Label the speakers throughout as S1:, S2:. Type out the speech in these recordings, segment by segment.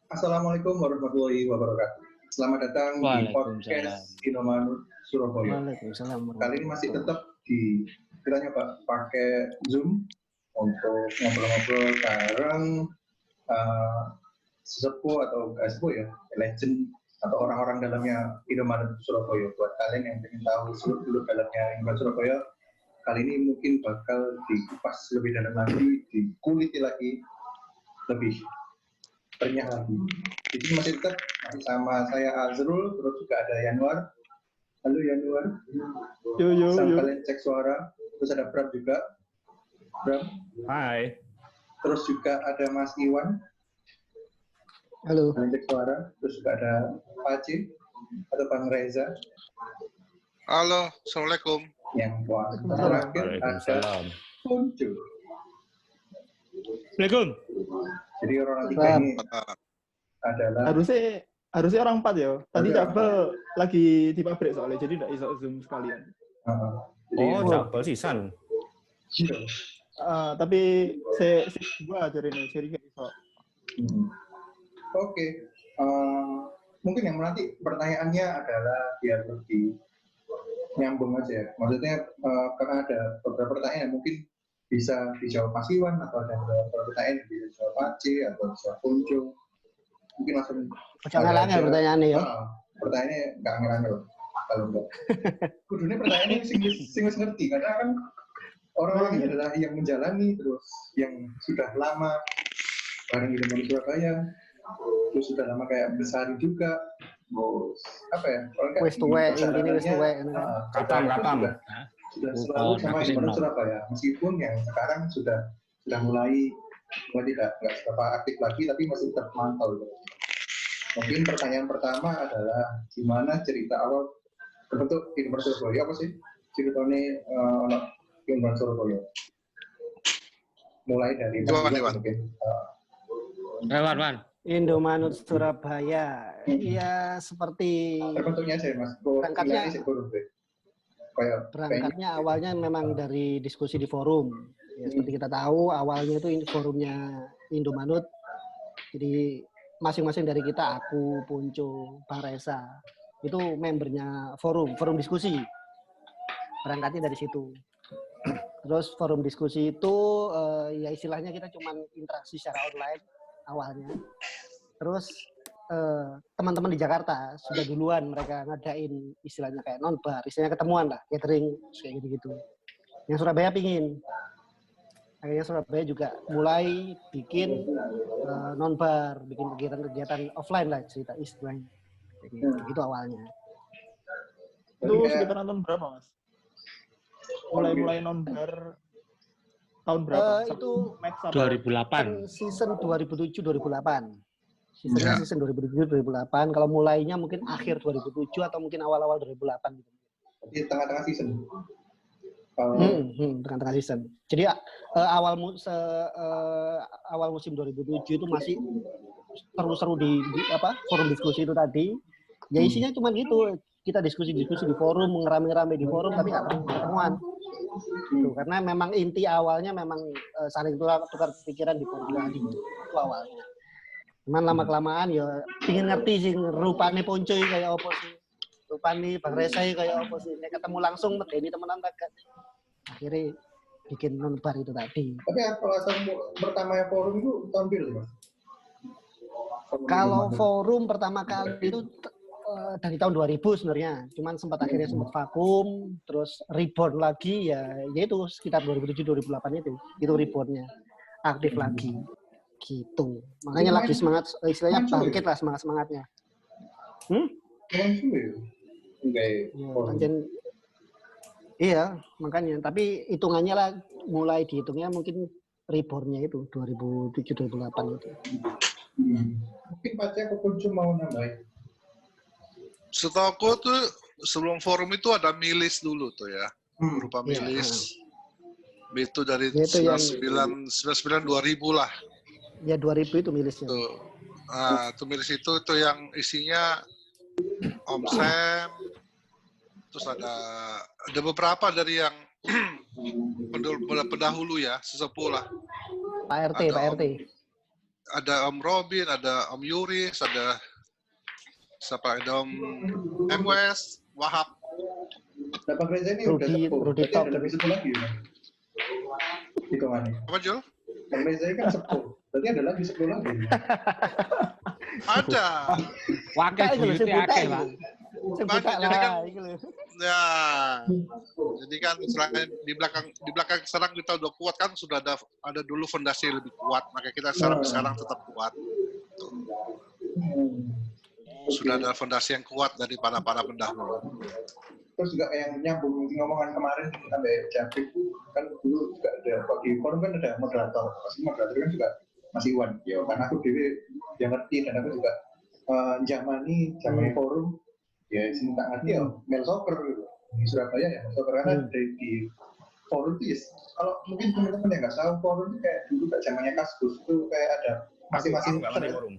S1: Assalamualaikum warahmatullahi wabarakatuh. Selamat datang di
S2: Waalaikumsalam.
S1: podcast Indomanut Surabaya.
S3: Waalaikumsalam.
S1: Kali ini masih tetap kita nyoba pakai Zoom untuk ngobrol-ngobrol bareng sesepuh atau nggak sesepuh ya, legend atau orang-orang dalamnya Indomaret Surabaya. Buat kalian yang ingin tahu seluk-beluk dalamnya Indomaret Surabaya, kali ini mungkin bakal dikupas lebih dalam lagi, dikuliti lagi lebih banyak lagi. Di sini masih tetap sama saya Azrul, terus juga ada Yanuar. Halo Yanuar. Sama kalian cek suara. Terus ada Bram juga. Bram.
S4: Hai.
S1: Terus juga ada Mas Iwan.
S3: Halo.
S1: Kalian cek suara. Terus juga ada Paci atau Bang Reza.
S5: Halo, Assalamualaikum.
S1: Yang terakhir ada Puncu.
S4: Assalamualaikum.
S1: Jadi orang tiga ini adalah
S4: harusnya orang 4 ya. Tadi Cabel lagi di pabrik soalnya, jadi nggak bisa Zoom sekalian.
S2: Cabel sisan.
S4: Tapi saya gua ajarin ini, jadi nggak bisa.
S1: Oke. Mungkin yang nanti pertanyaannya adalah biar lebih nyambung aja ya. Maksudnya karena ada beberapa pertanyaan yang mungkin bisa dijawab Mas Iwan, atau ada beberapa pertanyaan yang bisa dijawab Paci atau dijawab Puncu. Mungkin langsung
S3: angel pertanyaannya ya.
S1: Pertanyaannya nggak angel kalau enggak. Kudunya pertanyaannya sing ngerti, karena kan orang-orang ini adalah yang menjalani, terus yang sudah lama bareng di Indomaret Surabaya, terus sudah lama kayak besar juga. Terus apa ya?
S3: Wes tuwek, intinya wes tuwek.
S2: Katam.
S1: Sudah selalu sama Indomaret Surabaya, meskipun yang sekarang sudah mulai tidak seberapa aktif lagi, tapi masih terpantau. Mungkin pertanyaan pertama adalah gimana cerita awal terbentuk Indomaret Surabaya? Apa sih ceritanya Indomaret Surabaya? Mulai dari mungkin.
S2: Wan.
S3: Indomaret Surabaya, ya seperti
S1: terbentuknya saya Mas.
S3: Berangkatnya awalnya memang dari diskusi di forum. Ya, seperti kita tahu, awalnya itu forumnya Indomaret. Jadi masing-masing dari kita, aku, Punco, Bang Reza, itu membernya forum diskusi. Berangkatnya dari situ. Terus forum diskusi itu ya istilahnya kita cuma interaksi secara online awalnya. Terus teman-teman di Jakarta sudah duluan mereka ngadain istilahnya kayak nonbar, istilahnya ketemuan lah, catering kayak gitu-gitu. Yang Surabaya pingin. Akhirnya Surabaya juga mulai bikin nonbar, bikin kegiatan-kegiatan offline lah cerita istilahnya. Gitu awalnya.
S4: Itu sekitar tahun berapa, Mas? Mulai nonbar tahun berapa?
S3: Itu
S2: 2008.
S3: Season 2007-2008. Season 2007-2008. Kalau mulainya mungkin akhir 2007 atau mungkin awal-awal 2008 gitu.
S1: Jadi tengah-tengah season.
S3: Tengah-tengah season. Jadi awal musim 2007 itu masih seru-seru di forum diskusi itu tadi. Ya isinya cuma gitu. Kita diskusi di forum, ngerame-rame di forum, tapi nggak ketemuan. Gitu. Karena memang inti awalnya memang saling tukar pikiran di forum tadi. Itu awalnya. Cuman lama-kelamaan ya ingin ngerti sih rupane Ponco kayak apa sih. Rupane Bang Reza kayak apa sih. Nek ketemu langsung medeni temenan tak. Akhirnya bikin nonbar itu tadi.
S1: Tapi alasan pertamanya forum itu tahun berapa, Mas?
S3: Kalau forum pertama kali itu dari tahun 2000 sebenarnya. Cuman akhirnya sempat vakum, terus reborn lagi ya itu sekitar 2007-2008 itu. Itu rebornnya. Aktif lagi. Gitu. Makanya lagi semangat, istilahnya bangkit lah semangatnya. Iya, makanya. Tapi hitungannya lah, mulai dihitungnya mungkin rebornnya itu 2007-2008 itu.
S1: Mungkin Paci aku pun cuma mau nambahin.
S5: Setahu aku tuh sebelum forum itu ada milis dulu tuh ya, berupa milis. Itu dari 99 2000 lah.
S3: Ya 2000 itu milisnya.
S5: Tuh. Itu milis itu yang isinya Om Sam, terus ada beberapa dari yang pendahulu ya, sesepuh lah.
S3: Pak RT.
S5: ada Om Robin, ada Om Yuris, ada siapa? Ada Om MWS, Wahab.
S1: Nah, Bang Reza ini udah sepuh. Berarti
S3: Top.
S1: ada lebih sepuh lagi ya? Hitungannya.
S5: Apa Jul?
S1: Bang Reza ini kan sepuh. Berarti ada lagi sepuh lagi.
S5: Ada.
S2: Wakil buyute akeh, Pak.
S3: Sebuta
S5: Jadi kan,
S3: lah, itu loh.
S5: ya, jadi kan selain di belakang sekarang kita udah kuat kan, sudah ada dulu fondasi yang lebih kuat, maka kita sekarang tetap kuat. Sudah ada fondasi yang kuat dari para pendahulu.
S1: Terus juga yang nyambung ngomongan kemarin sampai Japri kan dulu juga ada di forum kan ada moderator. Pasti moderator kan juga Mas Iwan. Ya, karena aku yang ngerti dan aku juga jamani forum. Ya, sini tak ngerti ya, mail soccer gitu. Di Surabaya ya, soccer karena di forum itu kalau mungkin teman-teman yang nggak tahu forum itu kayak dulu kayak zamannya Kaskus itu kayak ada masing-masing
S2: forum.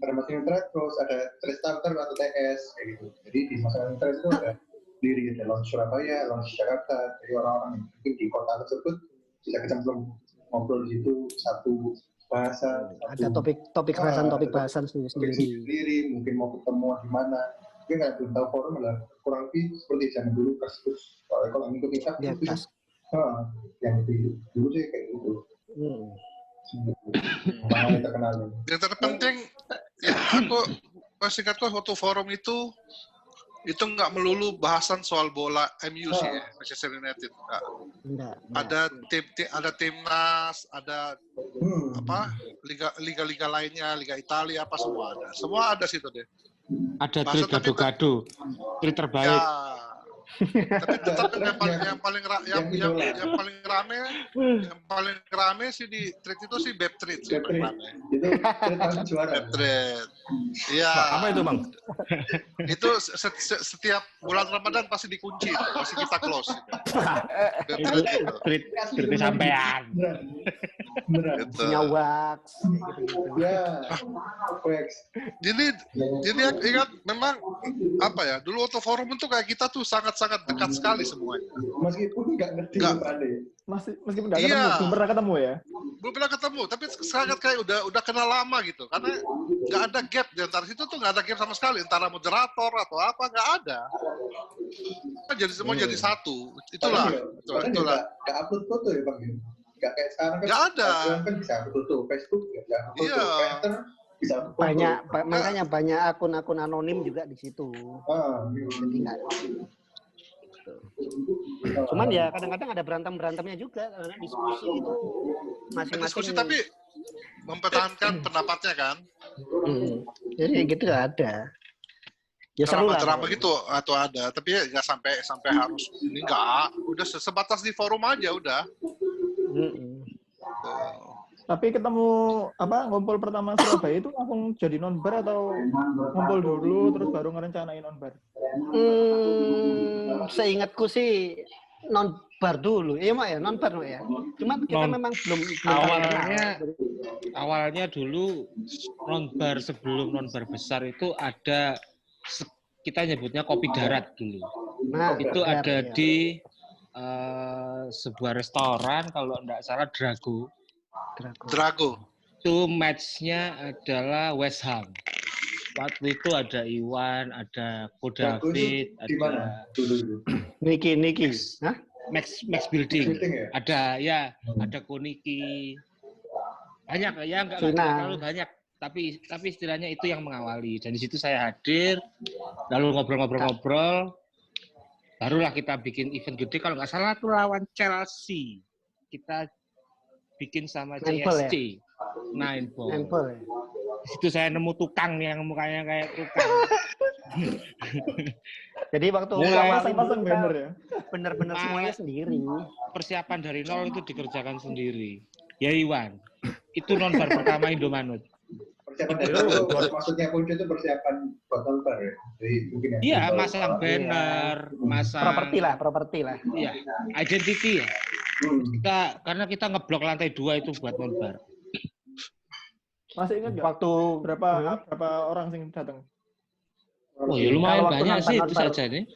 S1: ada masing-masing thread, terus ada thread starter atau TS kayak gitu. Jadi di masing-masing thread itu ada diri ada launch Surabaya, launch Jakarta. Jadi orang-orang yang mungkin di kota tersebut bisa kecemplung ngobrol di situ satu bahasa.
S3: Ada topik bahasan sendiri.
S1: Mungkin mau ketemu di mana. Mungkin kayak belum tahu forum adalah kurang lebih seperti zaman dulu Kaskus. Kalau ngikutin Kaskus yang di dulu sih kayak gitu. Yang terkenal.
S5: Yang terpenting, ya aku singkatku waktu forum itu nggak melulu bahasan soal bola MU sih ya, Manchester United. Enggak. Ada timnas, ada liga lainnya, Liga Italia apa semua ada. Semua ada situ deh.
S2: Ada tweet gado-gado, tweet terbaik.
S5: Ya. Tapi yang paling rame sih di thread itu sih Beb Thread sih paling rame.
S1: Itu thread juara.
S5: Beb Thread. Iya.
S2: Apa itu, Bang?
S5: Itu setiap bulan Ramadan pasti dikunci itu, pasti kita close itu. Beb Thread itu.
S2: Tweet sampean.
S1: Beneran.
S3: Nyawak.
S1: Ya.
S5: Jadi aku ingat memang apa ya, dulu waktu forum itu kayak kita tuh sangat dekat sekali semuanya.
S1: Meskipun nggak ngerti apa-apa.
S4: Meskipun nggak ketemu, belum pernah ketemu ya?
S5: Belum pernah ketemu, tapi sangat kayak udah kenal lama gitu. Karena nggak ada gap di antara situ tuh, nggak ada gap sama sekali. Antara moderator atau apa, nggak ada. Jadi semua jadi satu. Itulah.
S1: Nggak upload foto ya Bang? Nggak kayak sekarang kan.
S5: Nggak ada.
S1: Kan bisa upload foto, Facebook ya.
S5: Iya.
S1: Bisa
S3: Makanya banyak akun-akun anonim juga di situ. Jadi nggak. Cuman ya kadang-kadang ada berantemnya juga karena diskusi itu masing-masing.
S5: Diskusi tapi mempertahankan pendapatnya kan.
S3: Jadi gitu ada. Ya seru lah.
S5: Drama gitu atau ada, tapi nggak sampai harus ini nggak. Udah sebatas di forum aja udah.
S4: Tapi ketemu ngumpul pertama Surabaya itu langsung jadi nonbar atau ngumpul dulu terus baru ngerencanain nonbar?
S3: Seingatku sih nonbar dulu. Iya Mak ya, nonbar Mak ya. Cuma kita memang belum
S2: awalnya dulu nonbar sebelum nonbar besar itu ada kita nyebutnya kopi darat dulu.
S3: Nah,
S2: itu ada di sebuah restoran kalau enggak salah
S5: Drago.
S2: Itu match-nya adalah West Ham. Waktu itu ada Iwan, ada Ko David, ada
S3: Niki. Hah?
S2: Max Building. Ada Ko Niki. Banyak ya, enggak terlalu banyak. Tapi istilahnya itu yang mengawali. Dan di situ saya hadir, lalu ngobrol-ngobrol. Barulah kita bikin event gede. Kalau nggak salah itu lawan Chelsea. Kita bikin sama CSC. Nine Ball. Di situ saya nemu tukang yang mukanya kayak tukang.
S3: Jadi waktu
S4: pasang banner ya.
S3: Bener-bener semuanya sendiri.
S2: Persiapan dari nol itu dikerjakan sendiri. Ya Iwan, itu nonbar pertama Indomanut.
S1: Persiapan dari maksudnya Punco itu persiapan buat nonbar ya?
S2: Iya, masang banner, masang
S3: properti lah.
S2: Iya, identity ya. Karena kita ngeblok lantai 2 itu buat nonbar.
S4: Masih ingat nggak?
S3: Waktu
S4: berapa orang yang datang?
S2: Oh ya lumayan banyak sih itu saja nih.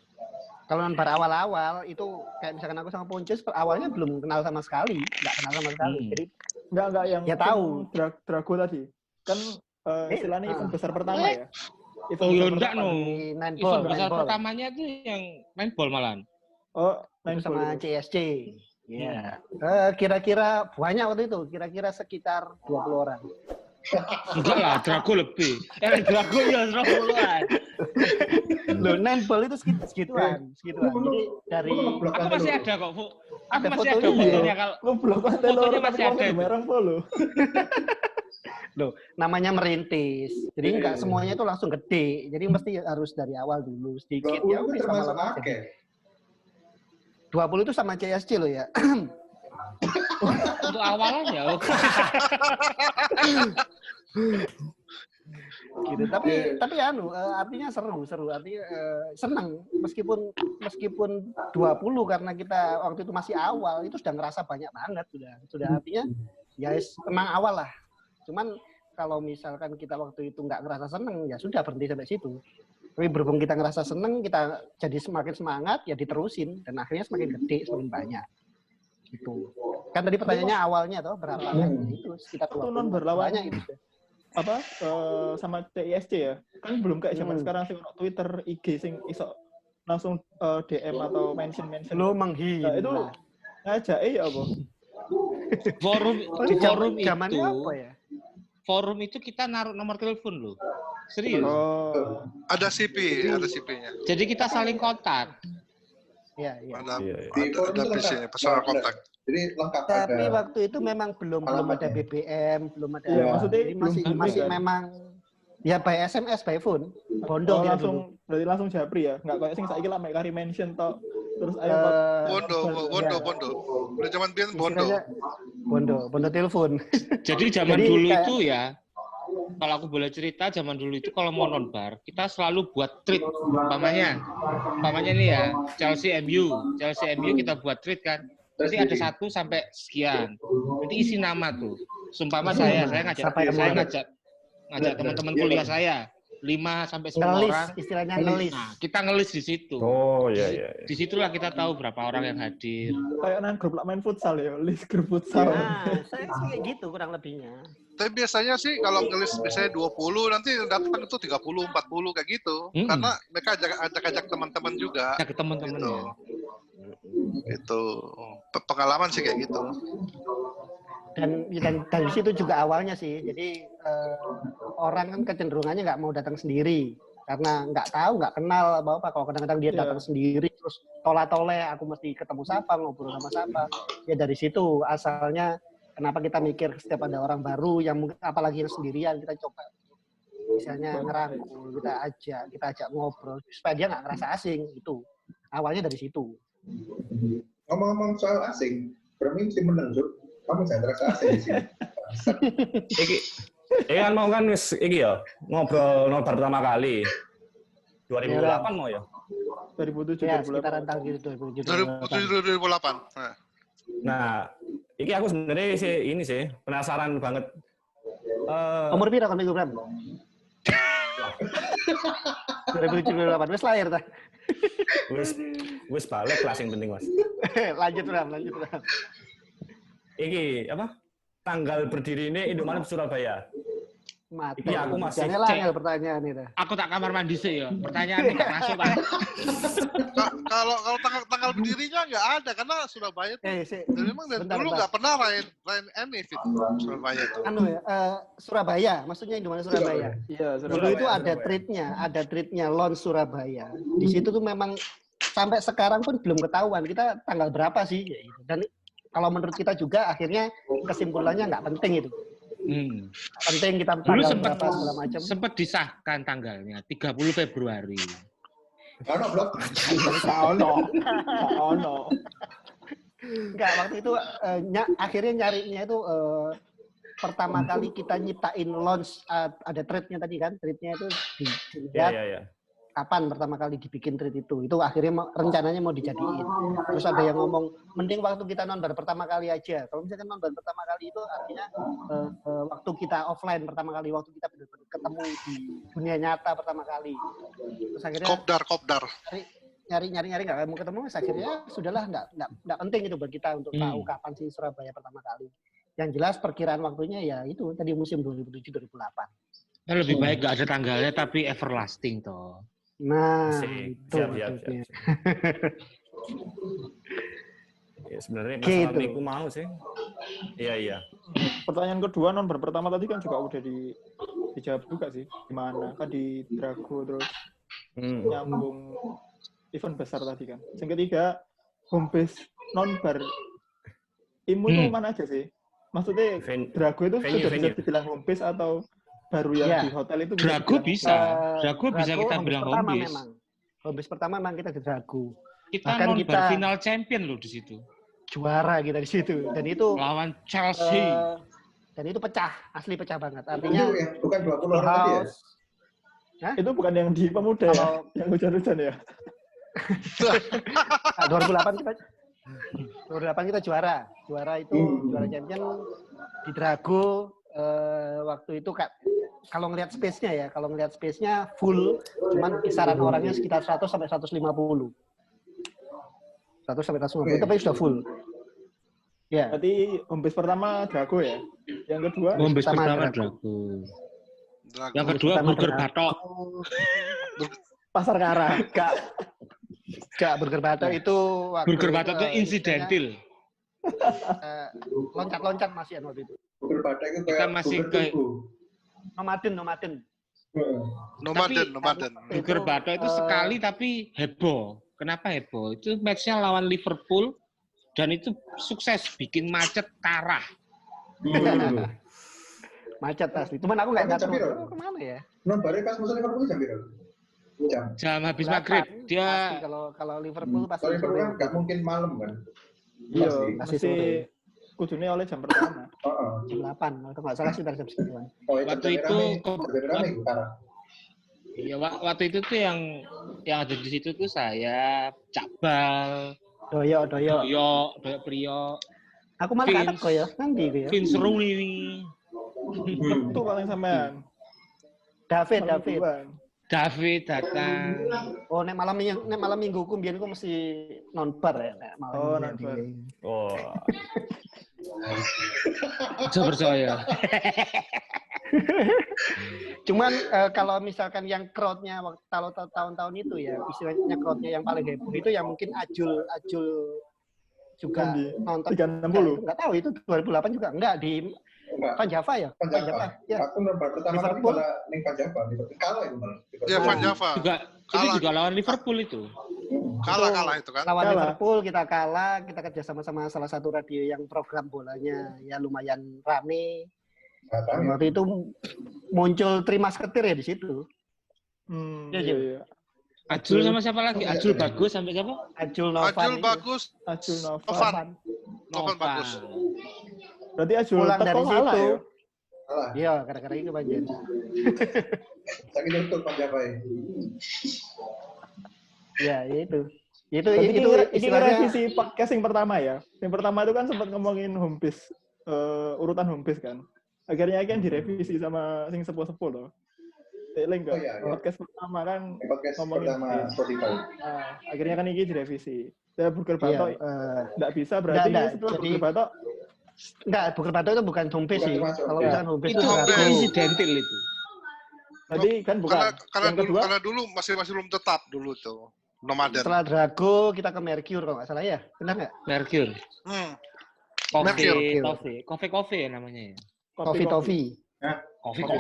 S3: Kalau nonbar awal-awal itu kayak misalkan aku sama Ponces awalnya belum kenal sama sekali, nggak kenal sama sekali. Jadi
S4: nggak yang
S3: ya tahu
S4: Drago tadi. Kan istilahnya event besar pertama ya.
S2: Oh iya enggak no.
S3: Nineball,
S2: Event besar pertamanya itu yang Nineball malahan.
S4: Oh, Nineball
S3: sama
S4: itu.
S3: CSC. Iya. Kira-kira banyak waktu itu, kira-kira sekitar 20 orang.
S2: Enggak lah, Drago lebih. Drago ya 20-an.
S3: Loh, Nineball itu segituan. Jadi dari
S2: Aku masih ada kok, Bu. Aku
S3: Ada
S2: masih ada
S3: fotonya.
S2: fotonya kalau
S4: Ngeblok konten
S2: fotonya
S4: orang
S2: masih
S4: tapi
S2: ada.
S4: ngomong merang polo.
S3: Loh, namanya merintis. Jadi nggak semuanya itu langsung gede. Jadi mesti harus dari awal dulu sedikit.
S1: 20
S3: Ya
S1: itu
S3: bisa
S1: termasuk
S3: lama-lama
S1: akeh.
S3: jadi. 20 itu sama CSC loh ya.
S2: Untuk awalannya.
S3: Gitu. Tapi artinya seru. Artinya senang meskipun 20 karena kita waktu itu masih awal itu sudah ngerasa banyak banget sudah artinya ya emang awal lah. Cuman kalau misalkan kita waktu itu nggak ngerasa seneng ya sudah berhenti sampai situ. Tapi berhubung kita ngerasa seneng, kita jadi semakin semangat ya diterusin dan akhirnya semakin gede, semakin banyak. Gitu. Kan tadi pertanyaannya awalnya toh berapa kan? Itu sekitar 20.
S4: Itu non berlawan
S3: Banyak itu.
S4: apa sama CISC ya kan belum kayak zaman sekarang sih ono Twitter IG sing iso langsung DM atau mention
S3: Lo menghina.
S4: nah, itu ngajak ya apa
S2: Forum
S3: zamannya
S2: itu
S3: apa ya?
S2: Forum itu kita naruh nomor telepon loh. Serius.
S5: Ada CP-nya.
S2: Jadi kita saling kontak.
S3: Iya.
S5: Ada PC-nya, personal kontak.
S1: Jadi lengkap.
S3: Tapi waktu itu memang belum ada BBM, belum ada.
S4: Ya, maksudnya
S3: jadi masih
S4: kan?
S3: memang ya by SMS, by phone. Bondo gitu
S4: langsung
S3: dulu.
S4: berarti langsung japri ya nggak kayak sing saiki lah mek kari mention tok terus ayo
S5: Bondo. Udah zaman biyen
S3: Bondo telepon.
S2: Jadi zaman
S3: Jadi
S2: dulu
S3: kayak-
S2: itu ya, kalau aku boleh cerita, zaman dulu itu kalau mau nonbar, kita selalu buat treat. Umpamanya nih ya, Chelsea MU kita buat treat kan. Nanti ada 1 sampai sekian. Nanti isi nama tuh. Sumpama saya ngajak teman-teman kuliah saya 5 sampai 10
S3: Ngelis,
S2: orang.
S3: istilahnya ngelis.
S2: Nah, kita ngelis di situ.
S6: Oh iya.
S2: Disitulah kita tahu berapa orang yang hadir.
S4: kayak nang grup lah main futsal ya list grup futsal
S3: Nah, saya kayak gitu kurang lebihnya.
S5: Tapi biasanya sih kalau ngelis biasanya 20 nanti datang itu 30, 40 kayak gitu. Karena mereka ajak teman-teman juga.
S2: Ke teman-teman
S5: Gitu.
S2: ya.
S5: Itu pengalaman sih kayak gitu.
S3: Dan dari situ juga awalnya sih. Jadi orang kan kecenderungannya nggak mau datang sendiri karena nggak tahu, nggak kenal apa. Kalau kadang-kadang dia datang sendiri terus tole aku mesti ketemu siapa, ngobrol sama siapa. Ya dari situ asalnya kenapa kita mikir setiap ada orang baru yang mungkin apalagi yang sendirian kita coba misalnya ngerangkul, kita ajak ngobrol supaya dia nggak ngerasa asing itu. Awalnya dari situ.
S1: Ngomong-ngomong soal asing, Bermin sih menang, Juk. Kamu jangan terasa asing di sini.
S6: Iki kan mau kan iki ya ngobrol pertama kali 2008 mau ya.
S4: 2007
S3: Ya,
S4: 2008
S3: sekitaran tahun gitu
S5: 2007 2008.
S6: Nah, iki aku sebenarnya ini sih penasaran banget.
S3: Umur pira kan Minggu Bram? 2008 wis lahir ta.
S6: Wis balik kelas yang penting, Mas.
S3: lanjut Bram.
S6: Iki apa? Tanggal berdiri ini Indomaret Surabaya.
S3: Mati.
S6: Iya, aku masih
S3: Jangan langgar pertanyaan itu.
S2: Aku tak kamar mandi sih ya. Pertanyaan nggak masuk kan?
S5: Kalau tanggal berdirinya nggak ada karena Surabaya tuh. Dan memang dari dulu nggak pernah main MIF itu Surabaya itu.
S3: Surabaya, maksudnya Indomaret Surabaya.
S4: iya
S3: Dulu itu ada treatnya launch Surabaya. Di situ tuh memang sampai sekarang pun belum ketahuan kita tanggal berapa sih. Dan kalau menurut kita juga akhirnya kesimpulannya nggak penting itu. Penting kita
S2: Dulu
S3: tanggal berapa segala macam.
S2: sempat disahkan tanggalnya 30 Februari.
S1: Ono blok.
S4: ono
S3: Enggak, waktu itu akhirnya nyarinya itu pertama kali kita nyiptain launch ada thread-nya tadi kan, thread-nya itu dilihat kapan pertama kali dibikin thread itu akhirnya rencananya mau dijadiin. Terus ada yang ngomong mending waktu kita nonbar pertama kali aja. Kalau misalkan nonbar pertama kali itu artinya waktu kita offline pertama kali, waktu kita benar-benar ketemu di dunia nyata pertama kali. Terus akhirnya
S5: Kopdar.
S3: nyari nggak mau ketemu, akhirnya sudahlah nggak penting itu buat kita untuk tahu kapan sih Surabaya pertama kali. Yang jelas perkiraan waktunya ya itu tadi musim 2007-2008.
S2: Lebih baik nggak ada tanggalnya tapi everlasting toh.
S3: Nah,
S6: Asik.
S3: itu
S6: Siap.
S3: maksudnya.
S6: Ya, sebenarnya
S3: Gitu.
S6: masalah niku mau sih. Iya.
S4: Pertanyaan kedua non pertama tadi kan juga udah dijawab juga sih. Gimana? Kan di Drago terus nyambung event besar tadi kan. Yang ketiga, home base non-bar. Imu itu mana aja sih? Maksudnya Drago itu sudah bisa dibilang home base atau baru yang di hotel itu
S2: Drago bisa. Drago bisa kita
S3: home
S2: bilang
S3: pertama
S2: home base.
S3: memang. Home base pertama memang kita di Drago.
S2: Kita
S3: Bahkan
S2: non-bar final champion loh di situ.
S3: Juara kita di situ. Dan itu
S2: lawan Chelsea.
S3: Dan itu pecah, asli pecah banget. Artinya
S1: itu ya, bukan 20 orang tadi ya?
S4: Hah? Itu bukan yang di Pemuda ya? Yang hujan-hujan ya?
S3: 2008 kita juara. Juara itu juara champion di Drago. Waktu itu kalau ngelihat space-nya full, cuman kisaran orangnya sekitar 100 sampai 150. 100 sampai 150 tapi sudah full. Ya.
S4: Berarti home base pertama Drago ya? Yang kedua?
S2: Home base pertama Drago. Yang kedua Burger Batok.
S4: Pasar Kara.
S3: Enggak, Burger Batok itu waktu
S2: Burger Batok itu insidental.
S3: Loncat-loncat masih waktu itu.
S1: Burger Batok itu
S2: kita masih ke
S3: nomaden.
S5: Nomaden.
S2: Burger Batok itu sekali tapi heboh. Kenapa heboh? Itu match-nya lawan Liverpool dan itu sukses bikin macet parah.
S3: Macet asli. Cuman aku nggak datang. Kemana ya?
S1: Nonbarnya pas musim Liverpool jam berapa?
S2: Jam habis maghrib. Dia
S3: kalau Liverpool pasti.
S1: Kalau Liverpool kan nggak mungkin malam kan?
S4: Iya, masih kudunya oleh jam pertama.
S3: Jam 8, kalau nggak salah sekitar jam 9.
S2: Waktu itu ya, waktu itu tuh yang ada di situ tuh saya, Cakbal, Doyo Priyo.
S3: Aku malah kata kok ya, nanti itu ya.
S2: Vince Rooney.
S4: Itu paling sampean.
S3: David
S2: datang.
S3: Oh, nek malam minggu ku mbiyen ku mesti non-bar ya, nek malam.
S4: Non-bar.
S2: Coba percaya.
S3: Cuman kalau misalkan yang crowd-nya kalau tahun-tahun itu ya, istilahnya crowd-nya yang paling heboh itu yang mungkin Ajul juga nonton.
S4: 360.
S3: Enggak tahu itu 2008 juga enggak di Van Java ya?
S1: Van Java. Ya. Aku nomor pertama kali malah ning Van Java, kalah itu malah.
S5: Ya Van Java.
S2: Itu juga lawan Liverpool itu.
S5: Kalah itu kan.
S3: Lawan Liverpool kita kalah, kita kerja sama salah satu radio yang program bolanya ya lumayan rame. Waktu itu muncul Trimas Ketir ya di situ.
S4: Iya.
S2: Ajul sama siapa lagi? Ajul Bagus sampai siapa?
S3: Ajul Novan.
S5: Novan bagus.
S4: Berarti Ajul
S3: pulang dari situ.
S1: Kalah.
S3: Iya, gara-gara itu banjir.
S1: Sakit untuk Van Java ya.
S3: Ya, itu. Itu
S4: istilahnya revisi podcast yang pertama ya. Yang pertama itu kan sempat ngomongin home base, urutan home base kan. Akhirnya kan direvisi sama sing sepuh-sepuh loh. Link podcast pertama kan ngomongin
S1: Spotify.
S4: Akhirnya kan ini direvisi. Saya Burger Batok enggak bisa berarti setelah Burger Batok
S3: Burger Batok itu bukan home base sih. Kalau misalkan home base
S2: itu insidental itu.
S4: Berarti kan bukan.
S5: Karena dulu masih belum tetap dulu tuh. Nomaden.
S3: Setelah Drago kita ke Mercure kalau nggak salah ya. Benar nggak?
S2: Mercure. Coffee ya namanya ya.
S3: Coffee. Coffee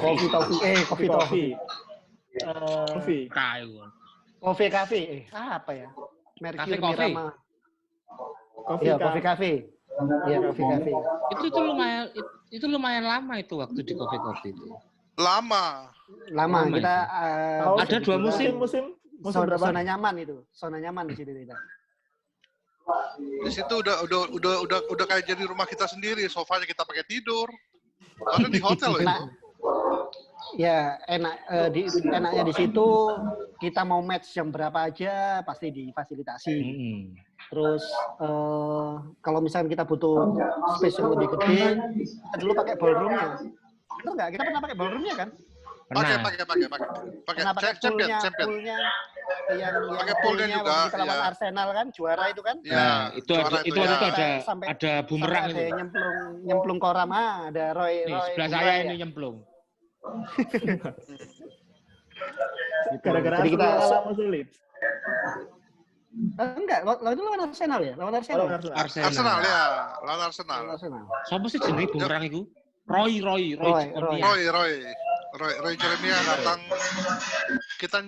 S3: Cafe. Apa ya? Mercure Mirama. Coffee Cafe. Iya, Coffee Cafe.
S2: Itu lumayan lama itu waktu di Coffee itu.
S5: Lama.
S3: Kita
S2: ada 2 musim
S3: zona nyaman itu. Zona nyaman di situ kita.
S5: Di situ udah kayak jadi rumah kita sendiri, sofanya kita pakai tidur. Karena di hotel loh itu.
S3: Ya, enaknya di situ kita mau match jam berapa aja pasti difasilitasi. Terus kalau misalnya kita butuh space yang lebih gede, kita dulu pakai ballroomnya. Betul nggak? Kita pernah pakai ballroomnya kan?
S2: Pernah.
S5: Pakai
S3: Pernah pakai
S5: champion.
S3: poolnya yang
S5: Pakai poolnya juga,
S3: waktu kita lawan
S5: ya.
S3: Arsenal kan, juara itu kan?
S5: Iya,
S2: Nah, itu
S5: juara
S2: ada, itu
S5: ya.
S2: ada bumerang
S3: ada
S2: itu.
S3: yang nyemplung koram, ada Roy
S2: Nih, sebelah
S3: Bumerang
S2: saya
S3: ya.
S2: ini nyemplung.
S4: Gara-gara
S3: Jadi kita
S4: Arsenal sulit.
S3: enggak, itu lawan Arsenal ya? Lawan Arsenal.
S5: Arsenal ya, lawan Arsenal.
S2: Siapa sih jenenge bumerang itu? Roy
S5: Jeremia datang. Kita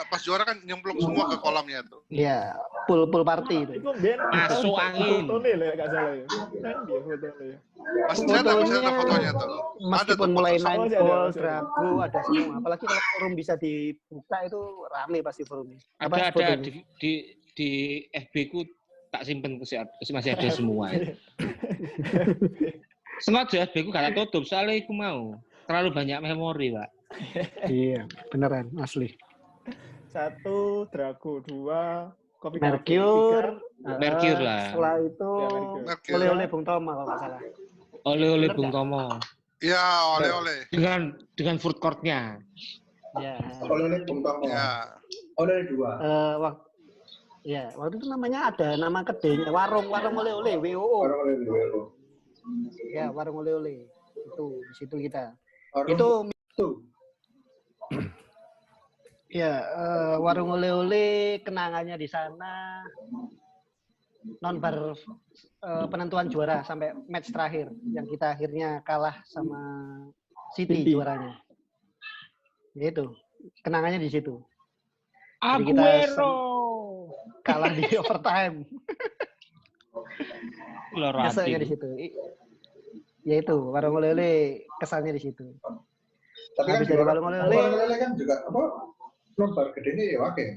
S5: pas juara kan nyemplung semua ke kolamnya tuh.
S3: Iya, pool party itu.
S4: Itu Ben
S2: Masuk angin.
S4: Fotonya lah enggak salah ya. Kan dia fotonya.
S5: Masih ada fotonya tuh.
S3: Meskipun
S5: tuh
S3: mulai
S5: foto.
S3: main
S4: Masih ada,
S3: pool,
S4: masih ada.
S3: Drago, ada semua. Apalagi kalau forum bisa dibuka itu rame pasti forumnya.
S2: Ada
S3: fotonya?
S2: di FB ku tak simpen masih ada semua. Sengaja FB ku gak tak tutup soalnya aku mau terlalu banyak memori, Pak.
S3: Iya, beneran asli.
S4: 1 Drago, 2 Kopi
S3: Mercure
S2: lah.
S3: Setelah itu
S5: Mercure.
S3: oleh Bung Toma kalau nggak salah.
S2: Oleh
S3: Bener
S2: Bung
S3: nggak?
S2: Tomo.
S5: Ya, oleh.
S2: Dengan food court-nya.
S3: Ya.
S1: Oleh Bung Tomo.
S5: Ya.
S1: Oleh 2.
S3: Waktu itu namanya ada nama kedainya warung oleh-oleh WOO.
S1: Orang oleh WO.
S3: Ya, warung oleh-oleh. Itu di situ kita.
S1: Itu
S3: Ya, warung oleh-oleh kenangannya di sana non-bar penentuan juara sampai match terakhir yang kita akhirnya kalah sama City juaranya. Ya itu, kenangannya di situ. Jadi kita kalah di overtime. Kesannya di situ. Ya itu, warung oleh-oleh kesannya di situ.
S1: tapi kan
S3: Habis dari warung oleh-oleh
S1: kan juga nobar gede ini ya wakil.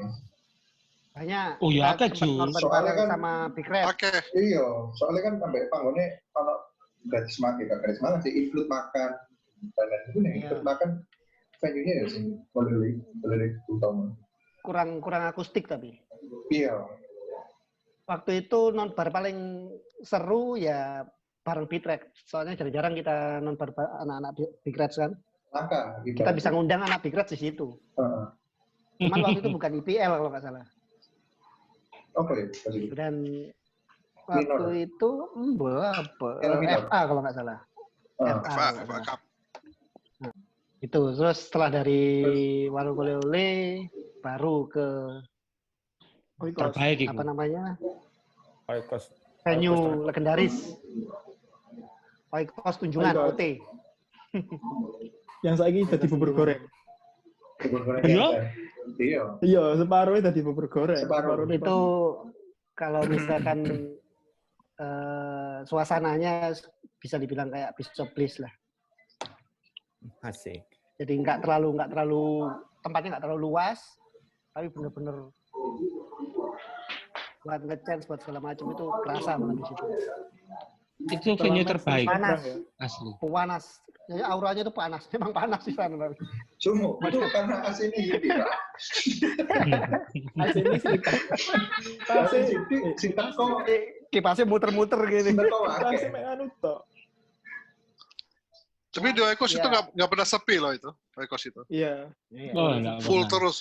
S3: banyak.
S2: Oh iya,
S3: Kita
S2: akeh,
S3: sempat
S2: Jus.
S3: nonton
S1: Soalnya
S3: bareng
S1: kan-
S3: sama Big Red.
S5: Oke.
S1: Iya, soalnya kan sampai panggonnya kalau gratis makan, gak gratis makan sih, include makan dan lain-lain nih,
S3: Iya.
S1: include makan venue-nya ya sih, boleh utama.
S3: Kurang akustik tapi.
S1: Iya,
S3: Waktu itu non-bar paling seru ya bareng Big Red. Soalnya jarang-jarang kita non-bar anak-anak Big Red kan.
S1: langka.
S3: Kita bisa ngundang anak Big Red di situ. Cuman waktu itu bukan IPL kalau nggak salah.
S1: Oke, pasti.
S3: Dan waktu itu FA kalau nggak salah. FA kalau nggak
S5: FA
S3: salah.
S5: Cup.
S3: Itu terus setelah dari warung oleh-oleh baru ke
S2: Terbaik itu.
S3: apa namanya
S6: Oikos.
S3: venue legendaris Oikos Tunjungan
S4: Oikos.
S3: OT.
S4: Yang saiki dadi bubur goreng.
S1: Iya.
S4: Iya, separuhnya dadi bubur goreng.
S1: Separuh.
S3: Itu kalau misalkan suasananya bisa dibilang kayak Bishop Bliss lah.
S6: Asik.
S3: Jadi nggak terlalu tempatnya nggak terlalu luas, tapi bener-bener buat nge-chance buat segala macam itu kerasa banget di situ.
S2: Itu venue terbaik.
S3: Panas,
S2: Asli.
S3: panas. Jadi auranya itu panas, memang panas di sana.
S1: Cuma itu karena AC ini jadi Pak.
S4: AC ini sih.
S1: AC jadi sinten kok
S3: Kipasnya muter-muter gitu.
S1: sinten kok
S4: AC
S1: akeh.
S4: mek anu tok.
S5: Tapi di Oikos itu
S3: Ya.
S5: nggak pernah sepi loh itu. Oikos itu.
S4: Iya.
S2: Oh, enggak
S5: Full
S2: pernah.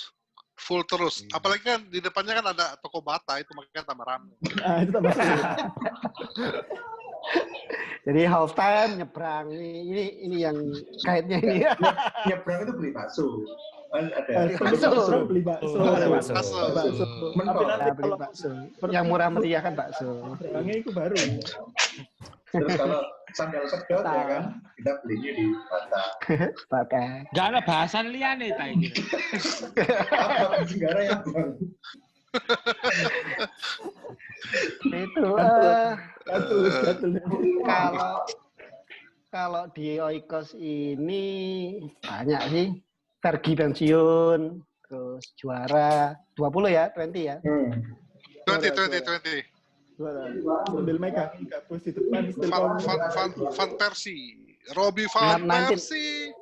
S5: terus. Apalagi kan di depannya kan ada toko bata, itu makanya tambah ramai.
S4: Ah, itu tambah seru.
S3: Jadi half time nyebrang ini yang kaitnya ini.
S1: Nyebrang itu beli bakso. Kan ada
S3: Bakso.
S4: Beli bakso.
S6: Ada bakso.
S4: Bakso. Tapi nanti
S3: Nah, beli
S4: kalau
S3: bakso. Yang murah meriah kan bakso.
S4: berangnya itu baru.
S1: Terus kalau sandal sedot ya kan, kita belinya di Bata.
S3: Pakai.
S2: Enggak ada bahasan liane ta iki.
S1: Apa negara yang bang?
S3: Itu
S4: Gatul.
S3: kalau di Oikos ini banyak sih. Pergi pensiun, terus juara 20 ya, 20 ya.
S5: 20.
S4: Suara. Sambil megang gabus di depan.
S5: Van Persie. Robbie Van
S3: 19.
S5: Persie.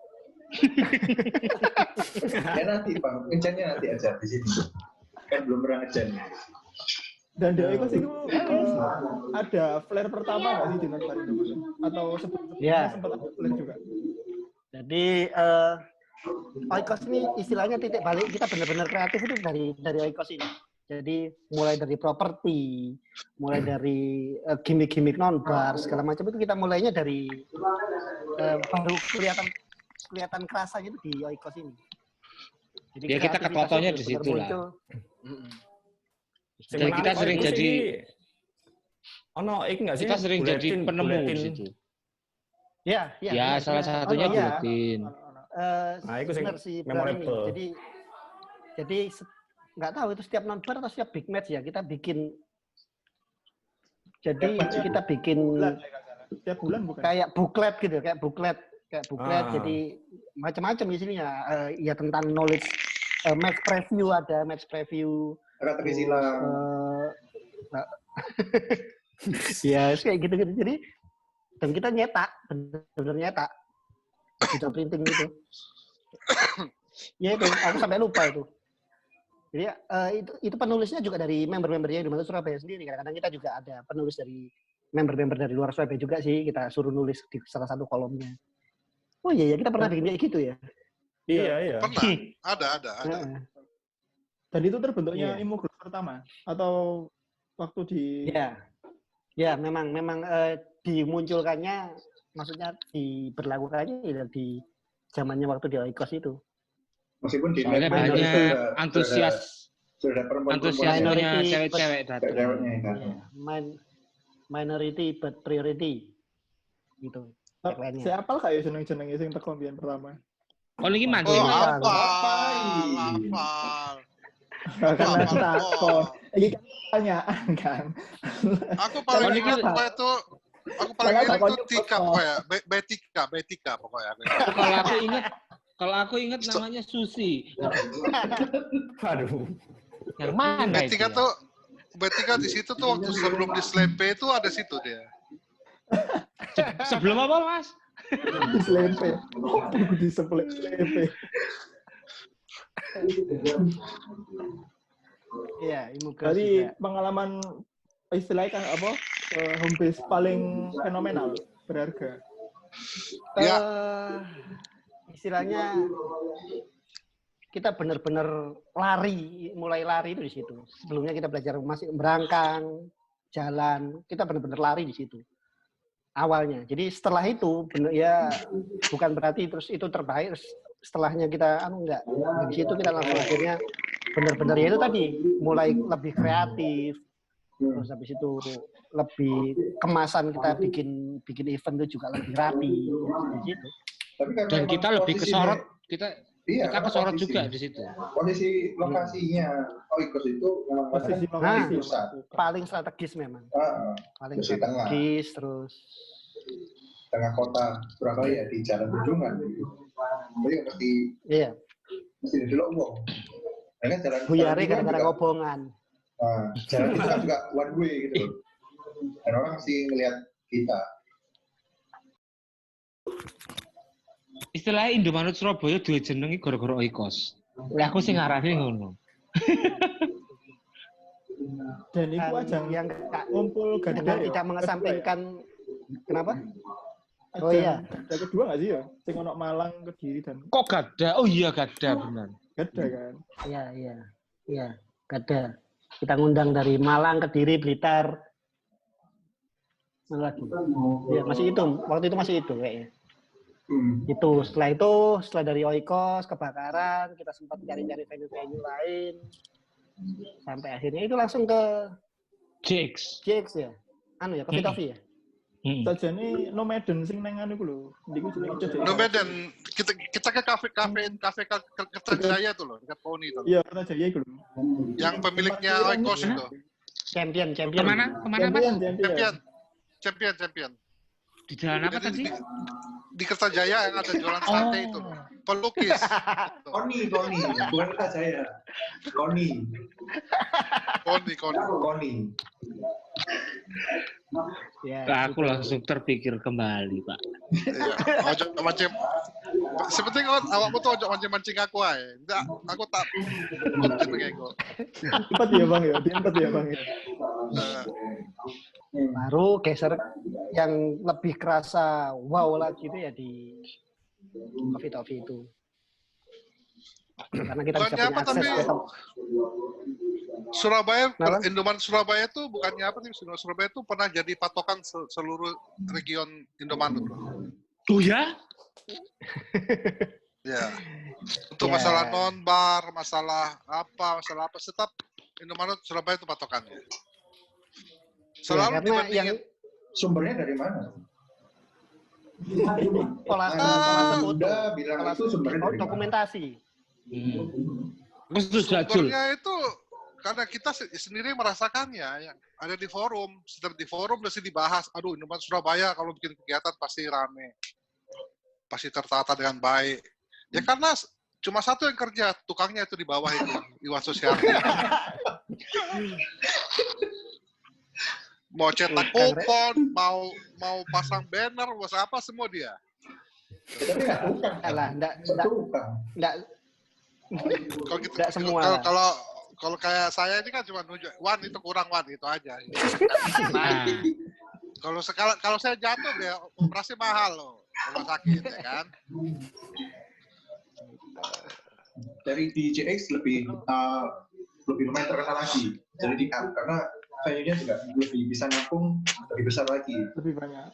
S1: Ya nanti bang, ngejannya nanti aja di sini. Kan belum pernah ngejan.
S4: Dan di Oikos itu ada flare pertama nggak sih di Nonbar Indonesia? Atau sebelumnya
S3: Ya.
S4: sempat ada flare juga?
S3: Jadi Oikos ini istilahnya titik balik kita benar-benar kreatif itu dari Oikos ini. Jadi mulai dari properti, mulai dari gimmick-gimmick non-bar, segala macam itu kita mulainya dari baru kelihatan kerasanya itu di Oikos ini. Jadi
S2: ya kita ketotonya di situ lah. Dan kita sering jadi kita sering jadi penemu di situ.
S3: Ya,
S2: salah satunya buletin.
S6: Nah, itu sih memorable.
S3: Jadi nggak tahu itu setiap non-bar atau setiap big match ya kita bikin. Jadi kita bikin
S4: setiap bulan bukan?
S3: Kayak buklet gitu, kayak buklet. Jadi macam-macam isinya. Ya tentang knowledge match preview ada match preview.
S1: Strategi silang.
S3: Ya kayak gitu-gitu. Jadi dan kita nyetak, benar-benar nyetak. Kita printing gitu. Ya itu, aku sampai lupa itu. Jadi itu penulisnya juga dari member-membernya Indomaret Surabaya sendiri. Kadang-kadang kita juga ada penulis dari member-member dari luar Surabaya juga sih. Kita suruh nulis di salah satu kolomnya. Oh iya, kita pernah bikin kayak gitu ya?
S6: Iya.
S5: Pernah, ada.
S4: Dan itu terbentuknya Imo Group pertama? Atau waktu di...
S3: Ya, memang dimunculkannya, maksudnya diberlakukannya di zamannya waktu di Oikos itu.
S1: Meskipun di
S2: soalnya banyak
S1: sudah
S2: antusiasmenya cewek-cewek datang.
S3: Minority but priority. Gitu.
S4: Saya apal kayak jeneng-jenengnya sing teko mbiyen pertama.
S2: Oh ini mandi.
S5: Hafal.
S4: Karena takon. Iki kan pertanyaan kan.
S5: Aku paling ingat itu Tika pokoknya. Betika pokoknya.
S2: Kalau aku ingat namanya Susi.
S6: Aduh.
S2: Yang mana itu?
S5: Betika di situ tuh waktu sebelum di Slepe itu ada situ dia.
S2: Sebelum apa, Mas?
S4: Di Slepe. Di Slepe.
S3: Iya,
S4: dari pengalaman istilahnya kan apa? Home base paling fenomenal, berharga.
S3: Istilahnya kita benar-benar mulai lari itu di situ. Sebelumnya kita belajar masih berangkang, jalan, kita benar-benar lari di situ. Awalnya. Jadi setelah itu bukan berarti terus itu terbaik. Setelahnya kita enggak. Di situ kita langsung akhirnya benar-benar ya itu tadi mulai lebih kreatif. Terus habis itu lebih kemasan kita bikin event itu juga lebih rapi di situ.
S2: Dan kita lebih kesorot, kita kesorot juga di situ.
S1: Posisi lokasinya Oikos itu memang
S3: paling strategis memang. Paling strategis terus
S1: tengah kota Surabaya di Jalan Bendungan. Jadi mesti didelok wong. Karena jalan
S3: Buyare kadang-kadang ngobongan.
S1: Jalan itu kan juga one way gitu. Dan orang masih ngelihat kita.
S2: Istilahnya Indomaret Surabaya dua jenengi gara-gara Oikos. Lah aku sing ngarani ngono.
S4: Dan itu aja yang ngumpul gada
S3: tidak mengesampingkan kenapa?
S4: Oh iya. Ada kedua nggak sih ya? Sing ono Malang, Kediri dan.
S2: Kok Gada? Oh iya Gada benar.
S4: Gada kan?
S3: Iya. Gada. Kita ngundang dari Malang, Kediri, Blitar. Mana lagi? Iya masih itu. Waktu itu masih itu kayaknya. Itu setelah dari Oikos kebakaran kita sempat cari-cari venue-venue lain sampai akhirnya itu langsung ke
S2: JX
S3: ya ke Vitovi ya.
S4: Sajane Nomaden sing nang anu ku lho. Ndiku jenenge
S5: Nomaden kita ke kafe Kertajaya tuh loh, dekat Poni itu.
S4: Iya, Kertajaya itu loh.
S5: Yang pemiliknya Oikos itu.
S3: Champion.
S2: Kemana Mas?
S5: Champion.
S2: Di jalan apa tadi?
S5: Di Kertajaya yang ada jualan sate itu loh. Pelukis.
S1: Koni, bukan Kertajaya. Koni.
S2: Ya, aku langsung terpikir kembali, Pak.
S5: Iya, ojo macam seperti awakmu tuh ojo mancing aku ae. Enggak, aku tak jenenge kok.
S4: Empat ya, Bang ya. Empat ya, Bang ya.
S3: Baru geser yang lebih kerasa wow lagi itu ya di Vitovi itu. Karena kita bisa
S5: Bukannya
S3: punya
S5: apa
S3: akses
S5: tapi
S3: ke
S5: Surabaya,
S3: Kenapa?
S5: Indomaret Surabaya itu bukannya apa nih? Surabaya itu pernah jadi patokan seluruh region Indomaret.
S2: Oh ya?
S5: Ya. Untuk
S3: Ya.
S5: masalah non-bar, masalah apa, tetap Indomaret Surabaya itu patokannya. Selalu
S3: karena
S5: dibandingin.
S1: Sumbernya dari mana?
S3: kolase foto,
S1: Anda bilang itu sumbernya dari mana?
S3: dokumentasi.
S5: Sumbernya itu karena kita sendiri merasakannya, yang ada di forum. Setiap di forum pasti dibahas, aduh Indomaret Surabaya kalau bikin kegiatan pasti rame. Pasti tertata dengan baik. Ya karena cuma satu yang kerja, tukangnya itu di bawah itu, Iwan Susiarti. Mau cetak kupon, mau pasang banner, mau apa semua dia.
S1: Tapi nggak tukang.
S3: Enggak
S5: Kalau gitu,
S3: Nggak semua.
S5: kalau kayak saya ini kan cuma nunjuk, Wan itu kurang Wan itu aja.
S2: Nah,
S5: Kalau saya jatuh ya operasi mahal loh, rumah sakit ya kan.
S1: Dari DJX lebih lumayan terkenal lagi. Jadi di app karena venue-nya juga lebih bisa nampung lebih besar lagi.
S4: Lebih banyak.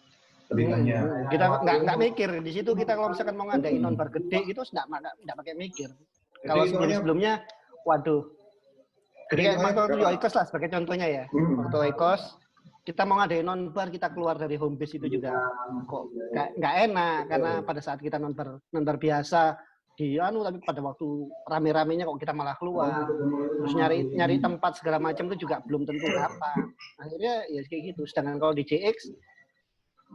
S3: Kita nggak mikir di situ. Kita kalau misalkan mau ngadain non-bar gede gitu nggak pakai mikir. Kalau sebelumnya, waduh. Jadi kayak waktu Oikos lah sebagai contohnya ya. Waktu Oikos kita mau ngadain non-bar, kita keluar dari home base itu juga kok nggak enak karena pada saat kita non-bar biasa tapi pada waktu rame-ramenya kok kita malah keluar, terus nyari tempat segala macam itu juga belum tentu apa. Akhirnya ya kayak gitu. Sedangkan kalau di JX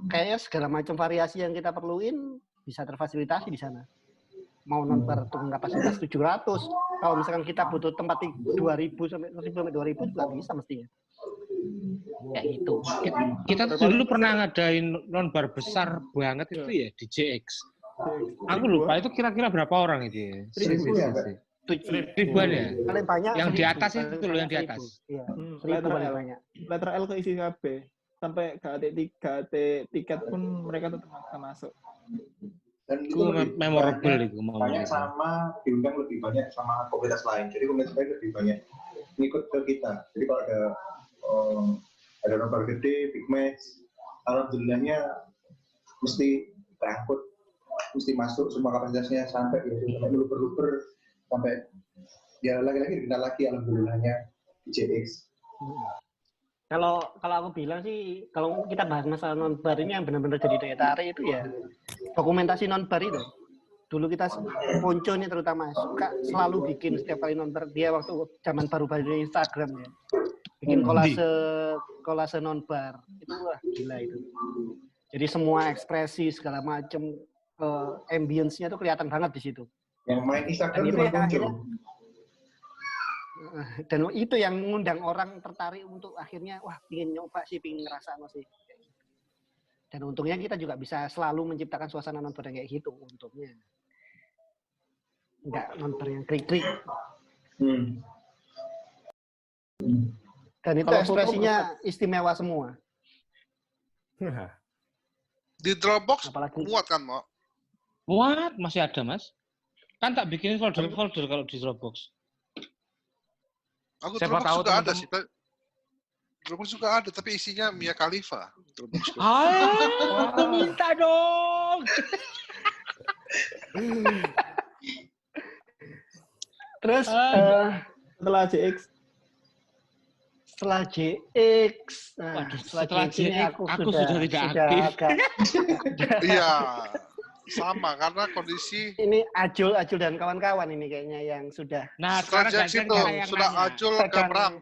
S3: kayaknya segala macam variasi yang kita perluin bisa terfasilitasi di sana. Mau non-bar dengan kapasitas 700, kalau misalkan kita butuh tempat 2.000 sampai 2.000 juga bisa mestinya. Kayak gitu.
S2: kita dulu pernah ngadain non-bar besar banget itu ya di JX. Aku lupa itu kira-kira berapa orang itu ya?
S1: 1.000 ya, Mbak?
S2: Ribuan ya?
S3: Paling banyak
S2: Yang di
S3: 1.000.
S2: atas itu loh, yang di atas.
S3: Iya, 1.000
S4: Letter
S3: paling
S4: L.
S3: banyak.
S4: Letter L ke isi KB. Sampai GAT tiket pun mereka tetap maksa masuk.
S1: Dan
S2: Itu memorable itu
S1: banyak sama diundang lebih banyak sama komunitas lain. Jadi komunitas lain lebih banyak ngikut ke kita. Jadi kalau ada nomor gede, big match, alhamdulillahnya mesti terangkut, mesti masuk semua kapasitasnya sampai luper sampai ya lagi-lagi dikenal lagi alhamdulillahnya di JX.
S3: Kalau aku bilang sih, kalau kita bahas masalah non-bar ini yang benar-benar jadi daya tarik itu ya dokumentasi non-bar itu. Dulu kita Ponco ini terutama suka selalu bikin setiap kali non-bar. Dia waktu zaman baru-baru di Instagram ya, bikin kolase non-bar. Itu wah gila itu. Jadi semua ekspresi segala macam ambience-nya tuh kelihatan banget di situ.
S1: Yang main Instagram cuma Ponco.
S3: Dan itu yang mengundang orang tertarik untuk akhirnya pingin nyoba sih, pingin ngerasa sih. Dan untungnya kita juga bisa selalu menciptakan suasana non-bar yang kayak gitu untungnya. Enggak non-bar yang krik-krik. Dan itu
S4: Kalau
S3: ekspresinya istimewa semua.
S5: Di Dropbox
S3: Apalagi
S5: muat kan, Mo?
S2: Muat, masih ada Mas. Kan tak bikinin folder-folder kalau di Dropbox.
S5: Aku
S2: Siapa
S5: Dropbox
S2: tahu
S5: juga ada
S2: teman-teman.
S5: sih. Dropbox juga ada, tapi isinya Mia Khalifa. Dropbox.
S2: Ayo, minta dong.
S3: terus
S4: Setelah JX,
S3: setelah JX,
S2: Setelah
S3: JX ini
S2: JX, aku sudah tidak aktif.
S5: Iya, sama karena kondisi
S3: Ini Ajul dan kawan-kawan ini kayaknya yang sudah
S2: Nah, sekarang
S5: Project
S2: gantian
S5: itu
S2: kita yang
S5: sudah
S2: nanya.
S5: Ajul ke
S3: pegang
S5: Bram.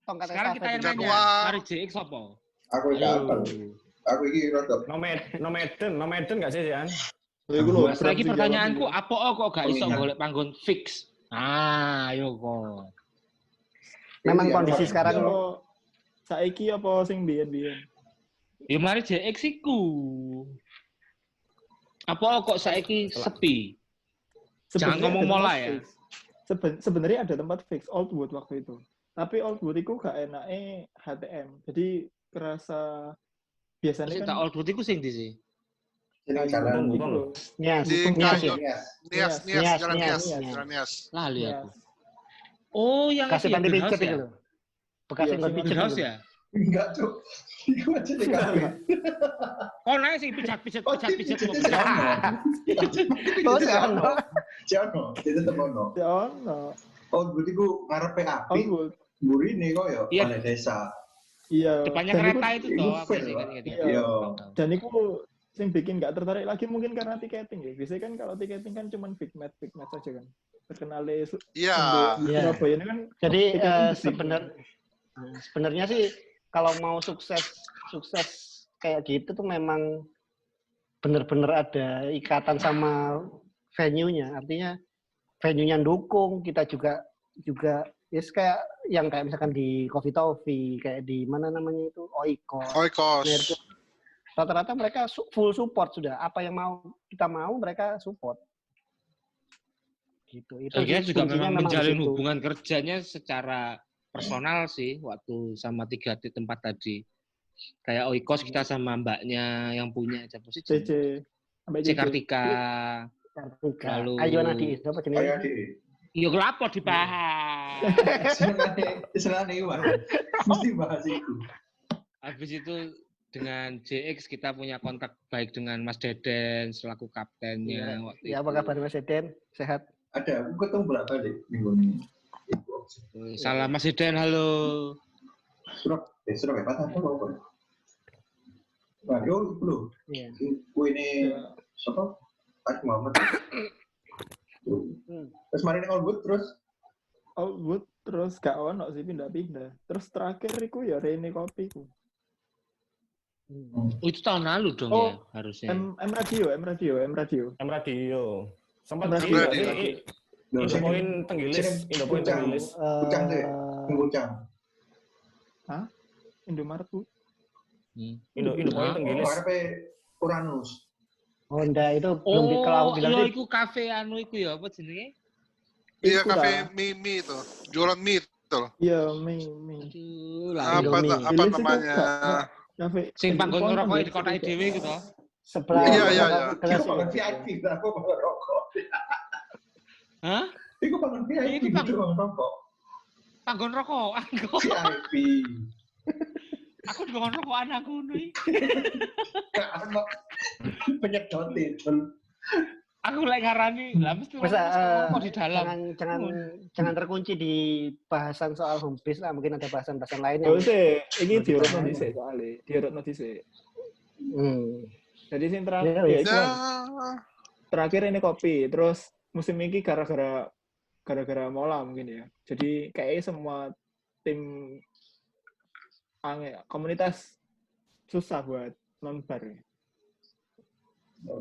S3: tongkat
S2: Sekarang kita yang
S3: estafet.
S2: nanya.
S5: Januar.
S2: Mari JX apa?
S1: Aku apa? Aku ini rodok.
S6: Nomaden nggak sih, Jan?
S2: Lagi pertanyaanku, apa kok gak iso golek panggon fix? Ayo kok.
S3: Memang kondisi sekarang
S4: saiki apa sing biyen-biyen?
S2: Ya mari JX iku. Apa kok saiki sepi? Jangan ngomong mola ya.
S4: Sebenarnya ada tempat fix Oldwood waktu itu. Tapi Oldwood itu gak enake HTM. Jadi kerasa biasanya
S2: Sing
S4: kan
S2: tak Oldwood iku sing ndi sih?
S1: Ini jalan
S3: Nias,
S5: Di
S3: Nias ya.
S5: Nias, Jalan
S3: Nias.
S5: Nias.
S2: Lali aku. Oh, yang
S3: Kasih
S2: itu ya,
S3: panti
S2: Greenhouse
S3: pijat
S2: ya?
S3: itu loh. Bekas
S4: Iya,
S3: ingkot pijat
S2: Greenhouse
S3: itu.
S2: ya?
S1: Enggak, Cuk. Iku aja di kafe.
S2: Oh, naik sih pijat-pijat
S1: Oh,
S2: pijat
S1: pijatnya
S2: mobil.
S1: si Ono.
S3: Oh, si Ono.
S1: Si Ono, dia tetep Ono.
S4: Ya ono.
S1: Oh, berarti ku ngarepe api.
S4: Oh,
S1: Burine kok ya,
S2: Iya.
S1: balai desa.
S4: iya.
S2: Depannya
S4: Dan
S2: kereta
S4: iku-
S2: itu
S1: iku
S2: toh, aku
S1: fair,
S2: masih
S1: Pak.
S2: ingat-ingat ya.
S1: Iya.
S4: Dan itu yang bikin nggak tertarik lagi mungkin karena tiketing ya. Biasanya kan kalau tiketing kan cuma big match saja kan. Terkenalnya
S5: Iya.
S3: Iya.
S4: Surabaya ini kan
S3: Jadi
S4: tiketing gede.
S3: sebenarnya sih kalau mau sukses kayak gitu tuh memang benar-benar ada ikatan sama venue-nya. Artinya venue-nya dukung, kita juga yes, kayak yang kayak misalkan di Coffee Toffee, kayak di mana namanya itu Oikos.
S5: Oikos.
S3: Rata-rata mereka full support sudah. Apa yang kita mau mereka support. Gitu. Itu
S2: Saya kira
S3: sih
S2: juga
S3: kuncinya
S2: memang
S3: di
S2: menjalin
S3: situ.
S2: hubungan kerjanya secara personal sih waktu sama 3 di tempat tadi. Kayak Oikos kita sama mbaknya yang punya siapa sih?
S4: CC sampai
S2: C Kartika.
S3: Kartika.
S2: Lalu-
S3: Ayo Nadi, apa jenis?
S1: Kayak di
S2: Iya kelapa dibahas.
S1: senengane Iwan. Mesti bahas itu.
S2: Habis itu dengan JX kita punya kontak baik dengan Mas Deden selaku kaptennya waktu
S3: Ya,
S2: itu.
S3: apa kabar Mas Eden? Sehat?
S1: Ada, aku ketemu berapa deh minggu ini.
S2: Salam Mas Deden, halo.
S1: Surabaya Patah apa? Nah, yo itu loh.
S3: Iya.
S1: Ku ini siapa? Pak Muhammad. Terus kemarin Outwood terus
S4: Outwood terus gak ono sih pindah-pindah. Terus terakhir iku ya Rene Kopi ku.
S2: Oh, itu tahun lalu dong
S4: Oh,
S2: ya harusnya.
S4: M Radio.
S6: M Radio. Sempat
S4: M
S6: di
S4: Radio.
S6: Indopoint Tenggilis, Indopoint Tenggilis.
S1: Pucang deh, Pucang.
S4: Indomaret Bu.
S6: Indopoint Tenggilis.
S1: Ngarepe Uranus.
S3: Oh, enggak, itu belum kalau
S2: Oh,
S3: bilang
S2: iya
S3: sih.
S2: iku kafe anu iku ya apa jenenge?
S5: Iya,
S4: Iku
S5: kafe
S4: lah.
S5: mie itu. Jualan mie itu.
S4: Iya, Mi.
S2: Aduh, lali.
S5: Apa
S3: Indomie.
S5: apa namanya?
S4: Kafe.
S2: Sing panggon
S4: Indopoint
S2: ngerokok di
S4: Tenggilis
S2: kota
S4: juga.
S2: dhewe iku to.
S3: Sebelah
S5: Iya, iya, iya.
S3: kelas
S1: Iku bangun VIP, aku bangun rokok.
S2: Hah?
S1: Iku bangun VIP,
S2: Iku
S1: itu bangun rokok.
S2: Panggon rokok aku.
S1: VIP.
S2: Aku di panggon rokok anakku nih.
S1: Anak penyedot itu.
S2: Aku lagi ngarani, lah mesti
S3: Masa,
S2: rokok di dalam.
S3: jangan terkunci di bahasan soal home base lah, mungkin ada bahasan-bahasan lain
S4: Oh,
S3: yang
S4: sih, ini
S3: Nanti
S4: diurutno
S3: tahu.
S4: dhisik soalnya. Diurutno dhisik.
S3: Hmm.
S4: Jadi sing
S3: Ya,
S4: terakhir
S3: ya.
S4: ya itu
S5: Ya,
S4: terakhir ini kopi. Terus musim ini gara-gara mola mungkin ya. Jadi kayaknya semua tim komunitas susah buat non-bar.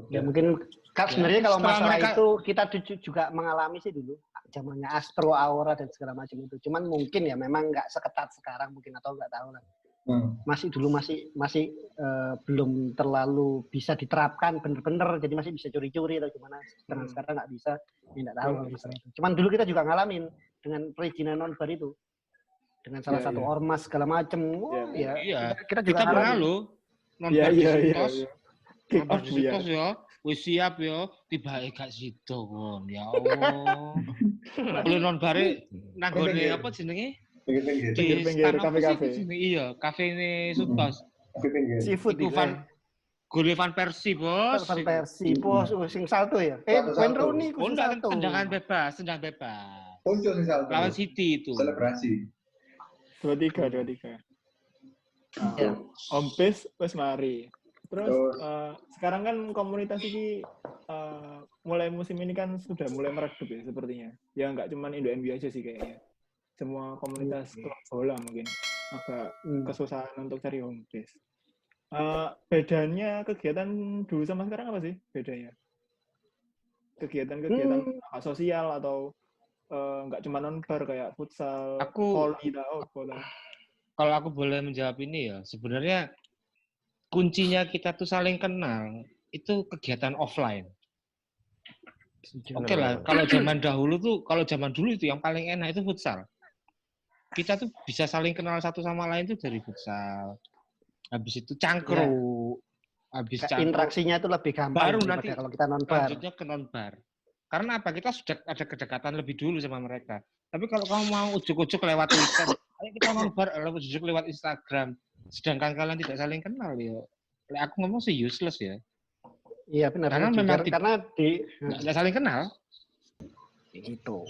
S3: Ya mungkin sebenarnya kalau
S2: setelah
S3: masalah
S2: mereka-
S3: itu kita juga mengalami sih dulu zamannya Astro, Aura dan segala macam itu. Cuman mungkin ya memang nggak seketat sekarang mungkin atau nggak tahu lah. Masih belum terlalu bisa diterapkan bener-bener, jadi masih bisa curi-curi atau gimana. Sekarang nggak bisa, ya nggak tahu kalau misalnya itu. Cuman dulu kita juga ngalamin dengan perizinan non-bar itu, dengan salah
S4: Iya,
S3: satu
S4: iya.
S3: ormas segala macam.
S4: Iya.
S2: Iya.
S3: Kita juga
S2: Kita pernah
S3: ngalamin.
S2: lo non
S4: Iya.
S2: partisitos.
S4: Kick
S2: Non
S4: off ya.
S2: partisitos ya. Wis siap ya, tiba gak sido kon. Ya Allah. Oleh non bare nanggone apa jenenge?
S1: Pinggir-pinggir.
S2: Di
S4: Pinggir-pinggir,
S2: stand apa
S4: kafe-kafe.
S2: sih jenenge? Iya, kafe ini Sutos.
S1: Pinggir.
S3: Seafood
S2: Iku
S3: itu.
S2: Gole Van Persie, Bos.
S3: Van Persie, bos, sing salto ya.
S1: Satu-satu.
S3: Wayne Rooney
S2: Oh,
S3: sing
S2: enggak,
S3: salto.
S2: tendangan bebas.
S1: Muncul sih salto.
S2: Lawan City itu.
S1: Selebrasi.
S4: 23.
S3: Ya.
S4: Home base wis mari. Terus
S1: Terus.
S4: sekarang kan komunitas ini mulai musim ini kan sudah mulai meredup ya sepertinya. Ya nggak cuma Indo NBA aja sih kayaknya. Semua komunitas klub bola mungkin agak kesusahan untuk cari home base. Bedanya kegiatan dulu sama sekarang apa sih bedanya? Kegiatan-kegiatan sosial atau nggak cuma non-bar kayak futsal, volley, bola.
S2: Kalau aku boleh menjawab ini ya, sebenarnya kuncinya kita tuh saling kenal, itu kegiatan offline. Oke lah, kalau zaman dulu itu yang paling enak itu futsal. Kita tuh bisa saling kenal satu sama lain tuh dari futsal. Habis itu cangkruk. habis
S3: interaksinya itu lebih gampang
S2: baru nanti
S3: kalau kita non-bar.
S2: Lanjutnya ke non-bar. Karena apa? Kita sudah ada kedekatan lebih dulu sama mereka. Tapi kalau kamu mau ujuk-ujuk lewat Twitter, ayo kita non-bar, ujuk-ujuk lewat Instagram. Sedangkan kalian tidak saling kenal, ya. Aku ngomong sih useless ya.
S3: Iya benar.
S2: Karena memang
S3: karena
S2: nggak saling kenal.
S3: Itu.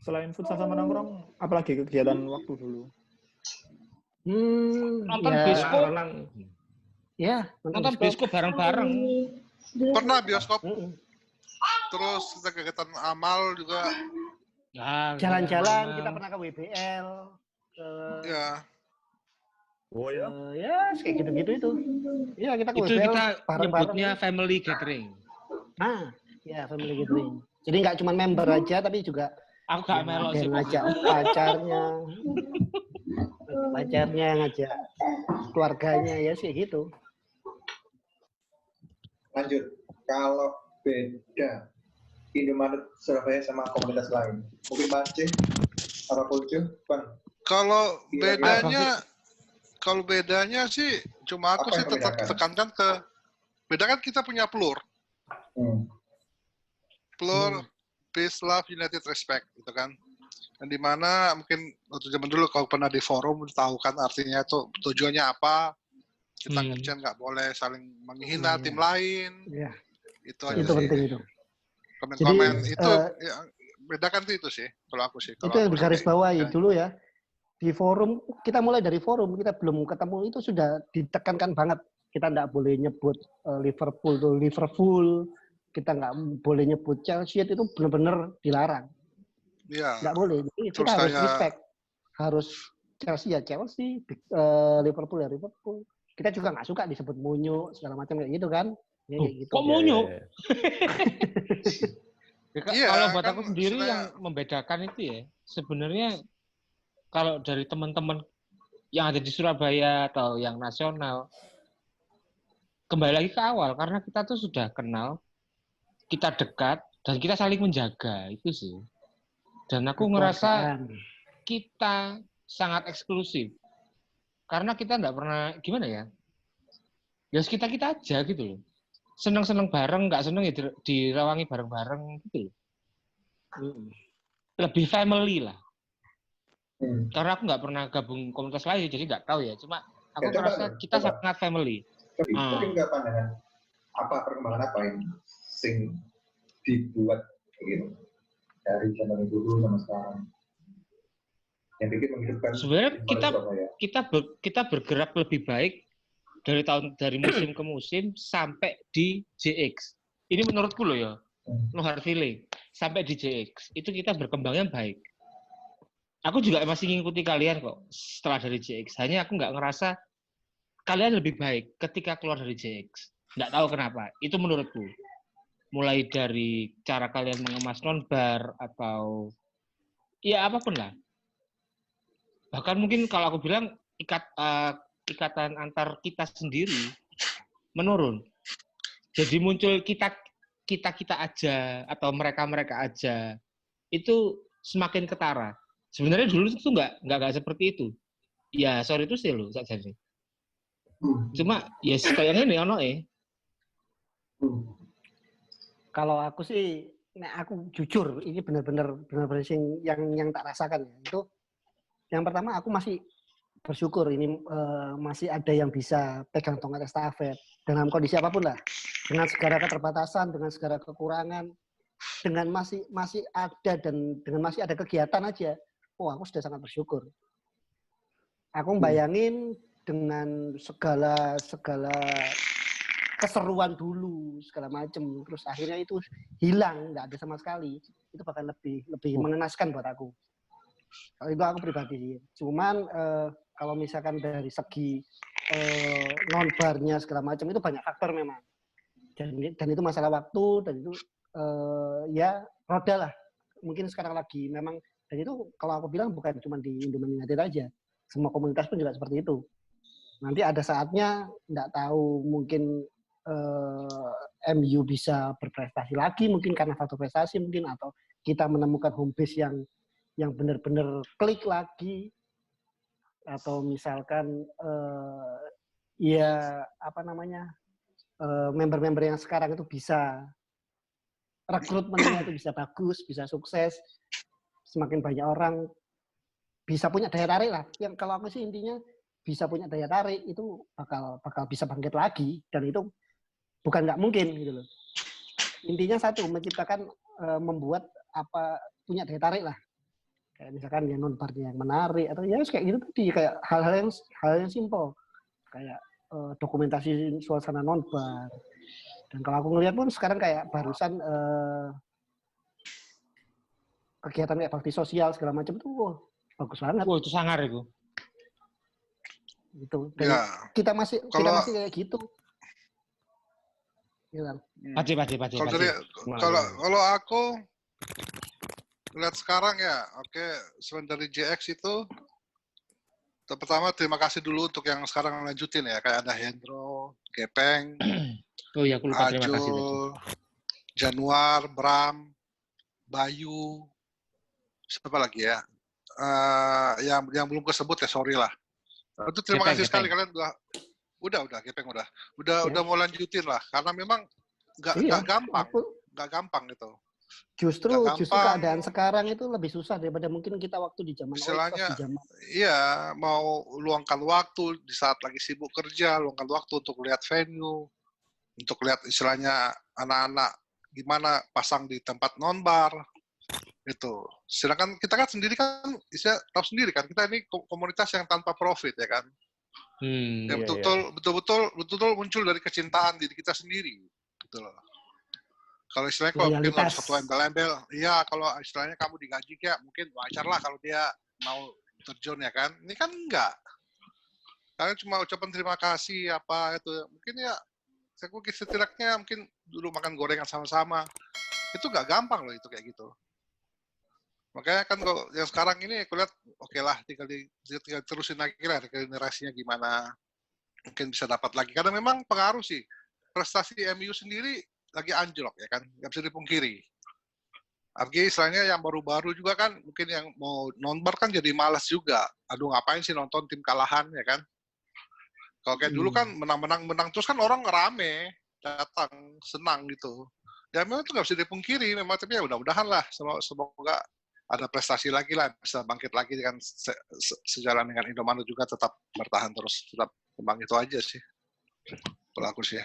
S4: Selain futsal sama nongkrong, apalagi kegiatan waktu dulu?
S2: Nonton bioskop.
S3: Ya,
S2: nonton bioskop bareng-bareng.
S5: Pernah bioskop. Terus kita kegiatan amal juga.
S2: Ya,
S3: jalan-jalan, kita pernah ke WBL.
S5: Ya.
S6: Oh ya?
S3: Ya, kayak gitu-gitu itu. Iya, kita ke
S2: itu
S3: WBL
S2: kita
S3: bareng-bareng.
S2: nyebutnya family gathering.
S3: Nah, ya family gathering. Jadi nggak cuma member aja, tapi juga
S2: aku gak melok sih.
S3: Ngajak pacarnya, ngajak keluarganya, ya sih gitu.
S1: Lanjut, kalau beda Indomaret Surabaya sama komunitas lain, mungkin Mancing apa Kulcu, Bang?
S5: Kalau bedanya sih cuma aku sih tetap tekankan ke beda kan kita punya PLUR. PLUR, Peace, Love, United, Respect, gitu kan. Dan di mana mungkin waktu zaman dulu kalau pernah di forum tahu kan artinya itu tujuannya apa. Kita kerjaan nggak boleh saling menghina tim lain.
S3: Iya.
S5: Itu aja
S3: itu
S5: sih.
S3: penting itu.
S5: Komen-komen itu ya, bedakan tuh itu sih kalau aku sih.
S3: Itu yang digarisbawahi dulu ya. Di forum, kita mulai dari forum, kita belum ketemu itu sudah ditekankan banget. Kita nggak boleh nyebut Liverpool tuh Liverpool, kita nggak boleh nyebut Chelsea, itu benar-benar dilarang.
S5: Iya.
S3: Nggak boleh. Jadi kita harus respect. Harus Chelsea ya Chelsea, Liverpool ya Liverpool. Kita juga nggak suka disebut munyo segala macam kayak gitu kan. Ya, kayak gitu.
S2: Kok munyo?
S5: Iya,
S2: kalau buat
S5: kan
S2: aku sendiri yang membedakan itu ya, sebenarnya kalau dari teman-teman yang ada di Surabaya atau yang nasional, kembali lagi ke awal, karena kita tuh sudah kenal, kita dekat, dan kita saling menjaga, itu sih. Dan aku ngerasa kita sangat eksklusif. Karena kita nggak pernah, gimana ya, ya kita aja gitu loh. Seneng-seneng bareng, nggak seneng ya dirawangi bareng-bareng gitu loh. Lebih family lah. Karena aku nggak pernah gabung komunitas lain, jadi nggak tahu ya. Cuma aku merasa kita sangat family.
S1: Tapi nggak pandangan apa perkembangan apa yang sing dibuat gitu dari zaman dulu sama sekarang yang bikin menghidupkan.
S2: Sebenarnya kita bergerak lebih baik dari musim ke musim sampai di JX. Ini menurutku loh ya, no hard feeling. Sampai di JX itu kita berkembangnya baik. Aku juga masih ngikuti kalian kok setelah dari JX. Hanya aku nggak ngerasa kalian lebih baik ketika keluar dari JX. Nggak tahu kenapa. Itu menurutku. Mulai dari cara kalian mengemas non-bar atau ya apapun lah. Bahkan mungkin kalau aku bilang ikatan antar kita sendiri menurun. Jadi muncul kita aja atau mereka aja. Itu semakin ketara. Sebenarnya dulu itu nggak seperti itu. Ya sorry itu sih lo saja sih. Cuma ya kayaknya nih ono
S3: Kalau aku sih, aku jujur ini benar-benar yang tak rasakan ya. Itu yang pertama aku masih bersyukur ini masih ada yang bisa pegang tongkat estafet dalam kondisi apapun lah. Dengan segala keterbatasan, dengan segala kekurangan, dengan masih ada dan dengan masih ada kegiatan aja. Oh, aku sudah sangat bersyukur. Aku bayangin dengan segala keseruan dulu, segala macam, terus akhirnya itu hilang, nggak ada sama sekali. Itu bahkan lebih mengenaskan buat aku. Kalau itu aku pribadi. Cuman kalau misalkan dari segi non-barnya segala macam itu banyak faktor memang. Dan itu masalah waktu, dan itu ya roda lah. Mungkin sekarang lagi memang. Dan itu kalau aku bilang bukan cuma di Indomaret United aja. Semua komunitas pun juga seperti itu. Nanti ada saatnya, nggak tahu mungkin MU bisa berprestasi lagi, mungkin karena faktor prestasi mungkin, atau kita menemukan home base yang benar-benar klik lagi, atau misalkan ya apa namanya member-member yang sekarang itu bisa rekrutmennya itu bisa bagus, bisa sukses, semakin banyak orang bisa punya daya tarik lah. Yang kalau aku sih intinya bisa punya daya tarik itu bakal bisa bangkit lagi, dan itu bukan nggak mungkin gitu loh. Intinya satu, menciptakan membuat apa punya daya tarik lah. Kayak misalkan ya non-barnya yang menarik atau ya kayak gitu tadi, kayak hal yang simpel kayak dokumentasi suasana non-bar. Dan kalau aku ngelihat pun sekarang kayak barusan kegiatan kayak bakti sosial segala macam itu bagus banget.
S2: Wah, itu sangar itu.
S3: Gitu. Dan ya, kita masih kayak gitu. Gitu.
S5: Kalau aku lihat sekarang ya, oke, selain dari JX itu, pertama terima kasih dulu untuk yang sekarang lanjutin ya, kayak ada Hendro, Gepeng,
S2: oh ya, aku lupa, terima kasih.
S5: Januar, Bram, Bayu, siapa lagi ya? Yang belum kesebut ya, sorry lah. Itu terima kasih sekali kalian udah Gepeng udah mau lanjutin lah, karena memang nggak gampang gitu.
S3: Justru keadaan sekarang itu lebih susah daripada mungkin kita waktu di zaman
S5: istilahnya. Iya, mau luangkan waktu di saat lagi sibuk kerja, luangkan waktu untuk lihat venue, untuk lihat istilahnya anak-anak gimana pasang di tempat non-bar itu. Sedangkan kita kan sendiri kan, istilah tahu sendiri kan, kita ini komunitas yang tanpa profit ya kan. Yang betul-betul muncul dari kecintaan diri kita sendiri, gitu loh. Kalau istilahnya kalau mungkin ada satu embel-embel, iya kalau istilahnya kamu digaji ya mungkin wajar lah kalau dia mau terjun ya kan. Ini kan enggak. Karena cuma ucapan terima kasih apa itu. Mungkin ya saya setidaknya mungkin dulu makan gorengan sama-sama. Itu nggak gampang loh itu kayak gitu. Makanya kan kalau yang sekarang ini aku lihat oke lah tinggal terusin lagi lah generasinya gimana. Mungkin bisa dapat lagi. Karena memang pengaruh sih. Prestasi MU sendiri lagi anjlok ya kan, nggak bisa dipungkiri. Apalagi istilahnya yang baru-baru juga kan, mungkin yang mau non-bar kan jadi malas juga. Aduh ngapain sih nonton tim kalahan ya kan. Kalau kayak dulu kan menang terus kan orang rame, datang, senang gitu. Ya memang itu nggak bisa dipungkiri, memang tapi ya mudah-mudahan lah, semoga ada prestasi lagi lah, bisa bangkit lagi kan sejalan dengan Indomaret juga tetap bertahan terus, tetap kembang itu aja sih. Kalau aku sih.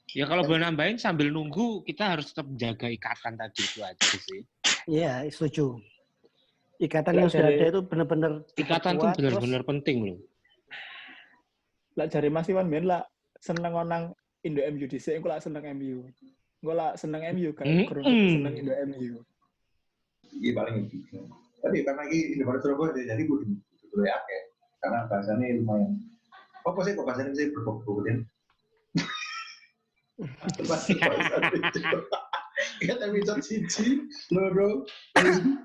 S2: Ya kalau boleh nambahin sambil nunggu kita harus tetap menjaga ikatan tadi itu aja sih.
S3: Iya, setuju. Ikatan yang sudah ada itu benar-benar
S2: ikatan itu benar-benar penting loh.
S4: Lah jare Mas Iwan ben lah seneng onang Indo MU dhisik engko lah seneng MU. Engko lah seneng MU kan seneng Indo MU.
S1: Iya paling gitu. Tapi karena lagi Indomaret Surabaya jadi kudu akeh. Karena bahasanya lumayan. Apa sih kok bahasanya bisa berbobot-bobotin? Kita episode siji, loro,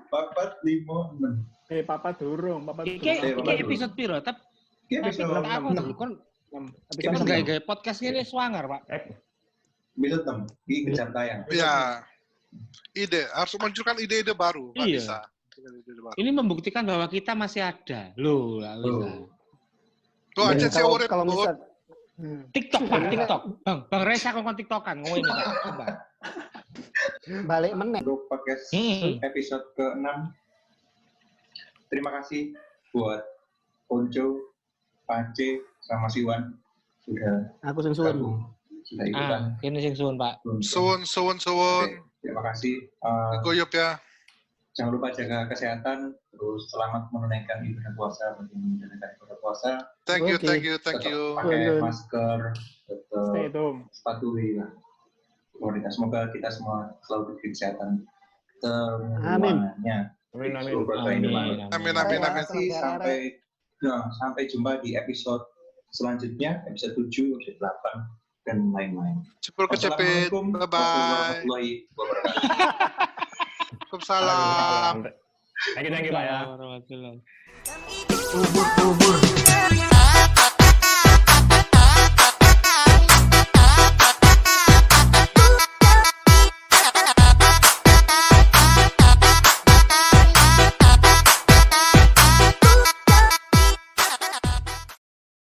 S1: papat, lima, enam.
S4: Papat durung.
S2: Iki episode piro? Tapi aku dulu kan gaya podcast ini swanger, Pak.
S1: Episode 6, ini kejar tayang.
S5: Iya. Ide, harus munculkan ide-ide baru, Pak bisa.
S2: Ini membuktikan bahwa kita masih ada. Loh.
S5: Tuh aja sih urip.
S3: Kalau misal
S2: TikTok. Bang Reza ngomong TikTokan, ngomongin Bang.
S3: Balik meneh.
S1: Untuk podcast episode ke-6. Terima kasih buat Ponco, Pace, sama Siwan sudah
S3: gabung.
S1: Sudah ikutan.
S2: Ini sing suwun, Pak.
S5: Suwun.
S1: Terima kasih.
S5: Goyop ya.
S1: Jangan lupa jaga kesehatan, terus selamat menunaikan ibadah puasa bagi menjalankan ibadah puasa.
S5: Thank you.
S1: Pakai masker, tetap patuhi lah. Semoga kita semua selalu diberi kesehatan semuanya.
S5: Amin.
S1: Sampai jumpa di episode selanjutnya, episode 7, episode 8, dan lain-lain.
S5: Cepul kecepit. Bye-bye.
S1: Warahmatullahi wabarakatuh.
S5: Waalaikumsalam.
S6: Thank you Pak ya.
S2: Warahmatullahi wabarakatuh.